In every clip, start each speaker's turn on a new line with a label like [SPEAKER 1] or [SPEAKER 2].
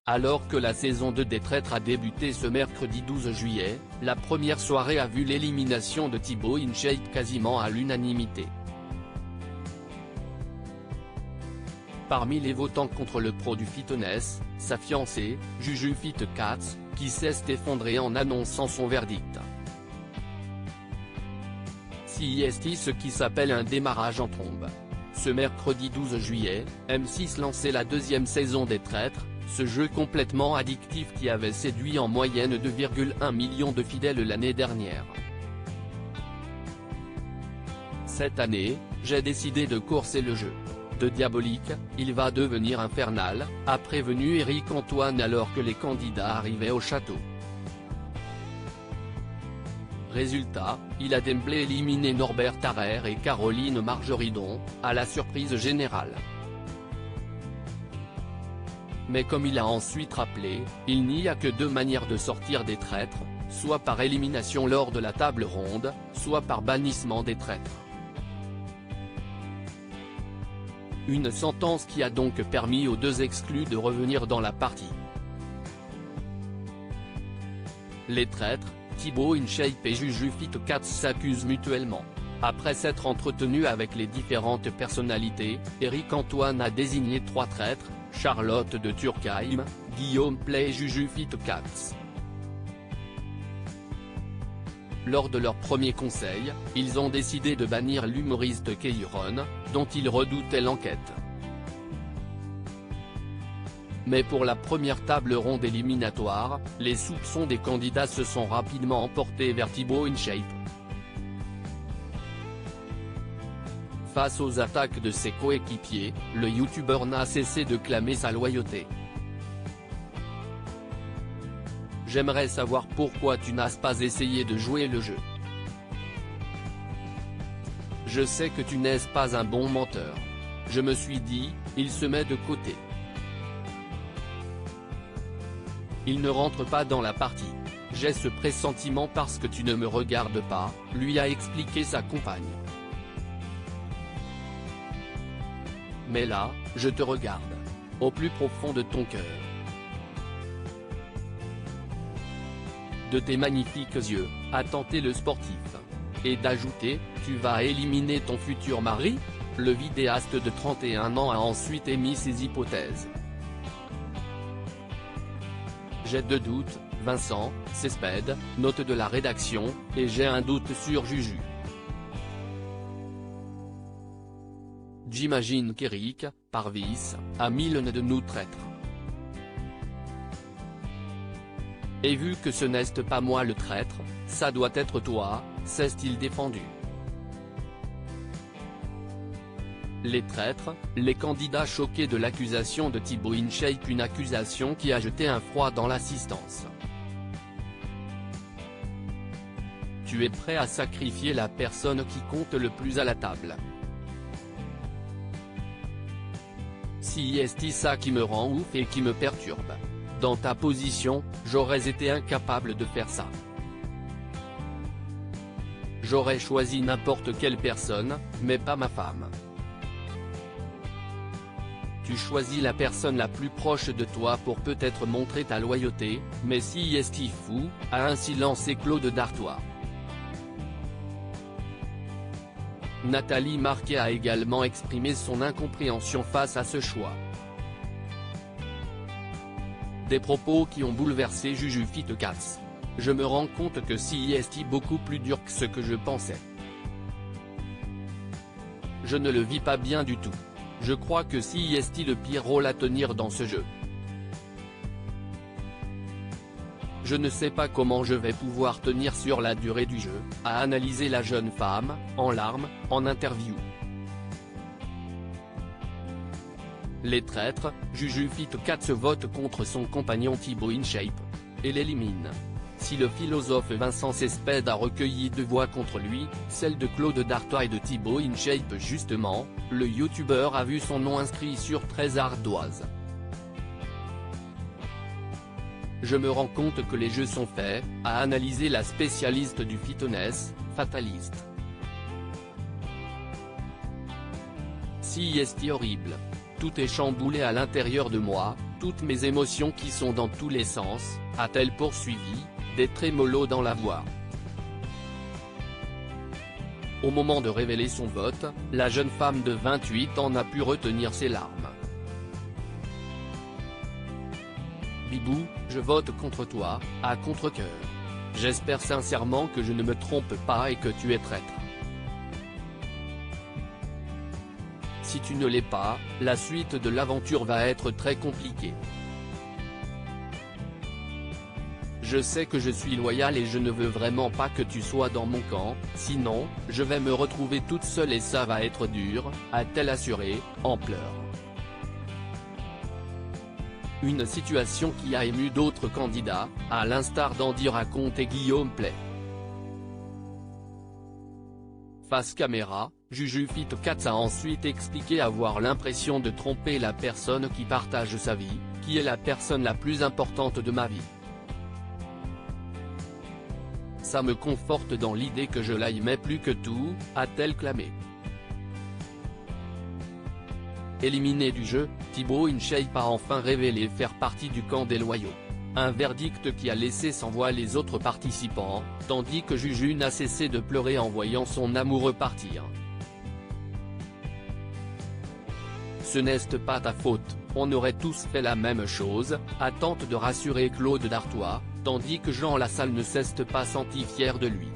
[SPEAKER 1] Alors que la saison 2 des traîtres a débuté ce mercredi 12 juillet, la première soirée a vu l'élimination de Thibaut InShape quasiment à l'unanimité. Parmi les votants contre le pro du fitness, sa fiancée, Juju Fit4, qui s'est effondrée en annonçant son verdict. CIST, ce qui s'appelle un démarrage en trombe. Ce mercredi 12 juillet, M6 lançait la deuxième saison des traîtres, ce jeu complètement addictif qui avait séduit en moyenne 2,1 millions de fidèles l'année dernière. Cette année, j'ai décidé de courser le jeu. De diabolique, il va devenir infernal, a prévenu Éric Antoine alors que les candidats arrivaient au château. Résultat, il a d'emblée éliminé Norbert Tarrer et Caroline Margeridon, à la surprise générale. Mais comme il a ensuite rappelé, il n'y a que deux manières de sortir des traîtres, soit par élimination lors de la table ronde, soit par bannissement des traîtres. Une sentence qui a donc permis aux deux exclus de revenir dans la partie. Les traîtres, Thibaut InShape et Juju Fit4 s'accusent mutuellement. Après s'être entretenu avec les différentes personnalités, Éric Antoine a désigné trois traîtres, Charlotte de Turckheim, Guillaume Play et Juju Fit4. Lors de leur premier conseil, ils ont décidé de bannir l'humoriste Keyron, dont ils redoutaient l'enquête. Mais pour la première table ronde éliminatoire, les soupçons des candidats se sont rapidement emportés vers Thibaut InShape. Face aux attaques de ses coéquipiers, le youtubeur n'a cessé de clamer sa loyauté. J'aimerais savoir pourquoi tu n'as pas essayé de jouer le jeu. Je sais que tu n'es pas un bon menteur. Je me suis dit, il se met de côté. Il ne rentre pas dans la partie. J'ai ce pressentiment parce que tu ne me regardes pas, lui a expliqué sa compagne. Mais là, je te regarde. Au plus profond de ton cœur. De tes magnifiques yeux, a tenté le sportif. Et d'ajouter, tu vas éliminer ton futur mari? Le vidéaste de 31 ans a ensuite émis ses hypothèses. J'ai deux doutes, Vincent, Cespedes, note de la rédaction, et j'ai un doute sur Juju. J'imagine qu'Éric, Parvis, a mis le nez de nous traîtres. Et vu que ce n'est pas moi le traître, ça doit être toi, s'est-il défendu. Les traîtres, les candidats choqués de l'accusation de Thibaut InShape, une accusation qui a jeté un froid dans l'assistance. Tu es prêt à sacrifier la personne qui compte le plus à la table. C'est ça qui me rend ouf et qui me perturbe. Dans ta position, j'aurais été incapable de faire ça. J'aurais choisi n'importe quelle personne, mais pas ma femme. Tu choisis la personne la plus proche de toi pour peut-être montrer ta loyauté, mais CIST fou, a ainsi lancé Claude Dartois. Nathalie Marquet a également exprimé son incompréhension face à ce choix. Des propos qui ont bouleversé Juju Fit4. Je me rends compte que CIST beaucoup plus dur que ce que je pensais. Je ne le vis pas bien du tout. Je crois que CIST le pire rôle à tenir dans ce jeu. Je ne sais pas comment je vais pouvoir tenir sur la durée du jeu, a analysé la jeune femme, en larmes, en interview. Les traîtres, Juju Fit4 vote contre son compagnon Thibaut InShape. Et l'élimine. Si le philosophe Vincent Cespedes a recueilli 2 voix contre lui, celle de Claude Dartois et de Thibaut InShape justement, le youtubeur a vu son nom inscrit sur 13 ardoises. Je me rends compte que les jeux sont faits, a analysé la spécialiste du fitness, Fataliste. CIST horrible. Tout est chamboulé à l'intérieur de moi, toutes mes émotions qui sont dans tous les sens, a-t-elle poursuivi, des trémolos dans la voix. Au moment de révéler son vote, la jeune femme de 28 ans n'a pu retenir ses larmes. Bibou, je vote contre toi, à contre-cœur. J'espère sincèrement que je ne me trompe pas et que tu es traître. Si tu ne l'es pas, la suite de l'aventure va être très compliquée. Je sais que je suis loyale et je ne veux vraiment pas que tu sois dans mon camp, sinon, je vais me retrouver toute seule et ça va être dur, a-t-elle assuré, en pleurs. Une situation qui a ému d'autres candidats, à l'instar d'Andy Raconte et Guillaume Play. Face caméra, Juju Fit Cats a ensuite expliqué avoir l'impression de tromper la personne qui partage sa vie, qui est la personne la plus importante de ma vie. Ça me conforte dans l'idée que je l'aimais plus que tout, a-t-elle clamé. Éliminé du jeu, Thibaut InShape a enfin révélé faire partie du camp des loyaux. Un verdict qui a laissé sans voix les autres participants, tandis que Juju n'a cessé de pleurer en voyant son amoureux partir. Ce n'est pas ta faute, on aurait tous fait la même chose, a tenté de rassurer Claude Dartois, tandis que Jean Lassalle ne s'est pas senti fier de lui.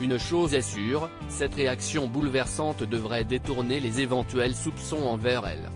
[SPEAKER 1] Une chose est sûre, cette réaction bouleversante devrait détourner les éventuels soupçons envers elle.